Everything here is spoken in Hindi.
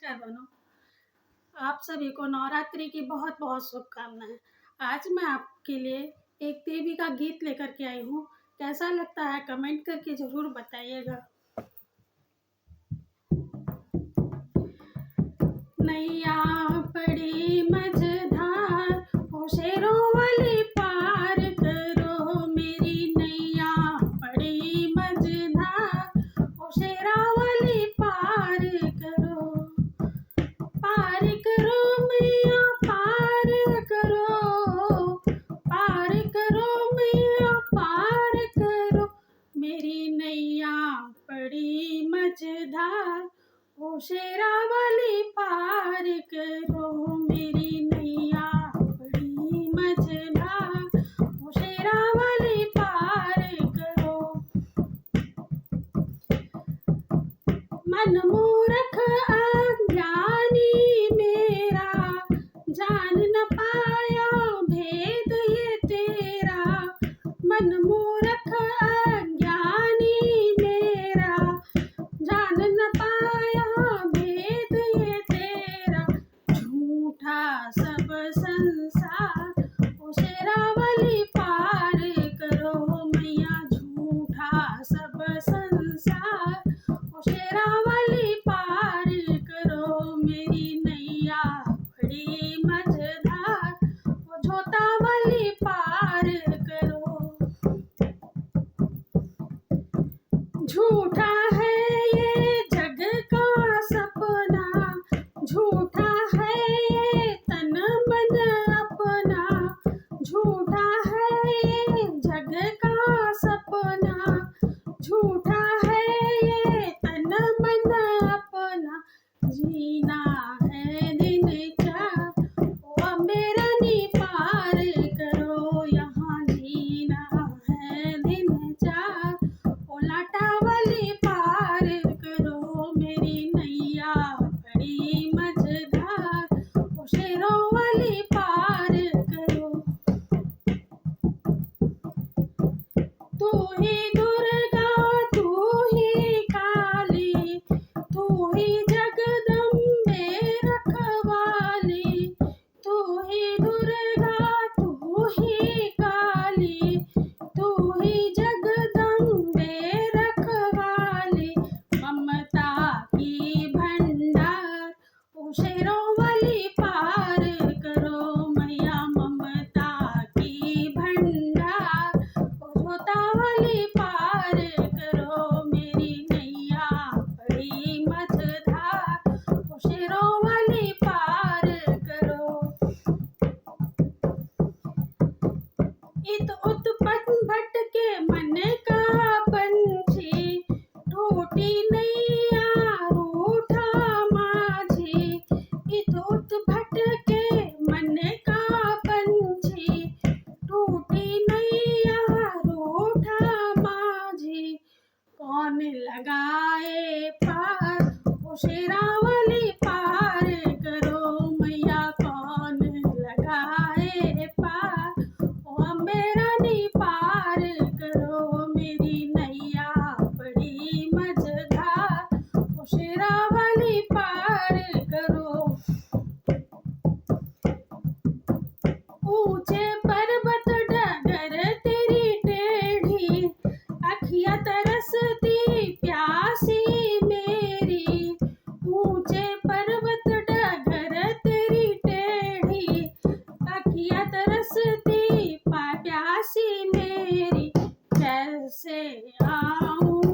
नमस्कार बहनों, आप सभी को नवरात्रि की बहुत बहुत शुभकामनाएं। आज मैं आपके लिए एक देवी का गीत लेकर के आई हूँ। कैसा लगता है कमेंट करके ज़रूर बताइएगा। नैया बड़ी मझधार ओ शेरों वाली पार करो, मेरी नैया बड़ी मझधार ओ शेरा वाली पार करो। पार करो मैया पार करो, पार करो मैया पार करो, मेरी नैया बड़ी मझधार ओ शेरा वाली पार करो, मेरी नैया बड़ी मझधार ओ शेरा वाली पार करो। मन मूर्ख अज्ञानी मेरा, जान न पाया भेद ये तेरा। मन मूर्ख अज्ञानी मेरा, जान न पाया भेद ये तेरा। झूठा सब संसार ओ शेरा वाली पार करो, मैया झूठा सब संसार ओ शेरा वाली पार करो, मेरी नैया बड़ी मझधार ओ झोता वाली पार करो। झूठा है ये जग का सपना, झूठा है ये तन मन अपना। झूठा है ये जग का सपना, झूठा है ये तन मन अपना। जीना है दिन चार ओ अम्बेरनी पार करो, यहाँ जीना है दिन चार ओ लाटा वाली पार करो, मेरी नैया बड़ी मझधार ओ शेरों वाली पार करो। तू ही दुर्गा तू ही काली, तू ही जगदम्बे रखवाली। तू ही दुर्गा तू ही काली, तू ही जगदम्बे रखवाली। ममता की भंडार ओ शेरों वाली पार करो, मैया ममता की भंडार ओ झोता वाली पार करो, मेरी नैया बड़ी मझधार ओ शेरों वाली पार करो। इत उत्पन्न भटके मन का पंछी, टूटी नैया रूठा माझी। इत भटके मन का पंछी, टूटी नैया रूठा माझी। कौन लगाए पार ओ शेरा वाली पार करो, मैया कौन लगाए पार ओ अम्बेरनी पार करो, मेरी नैया बड़ी मझधार ओ शेरा वाली पार करो। ऊंचे पर्वत डगर तेरी टेढ़ी, अखियाँ तरसती प्यासी मेरी। ऊंचे पर्वत डगर तेरी टेढ़ी, अखियाँ तरसती प्यासी मेरी। कैसे आऊं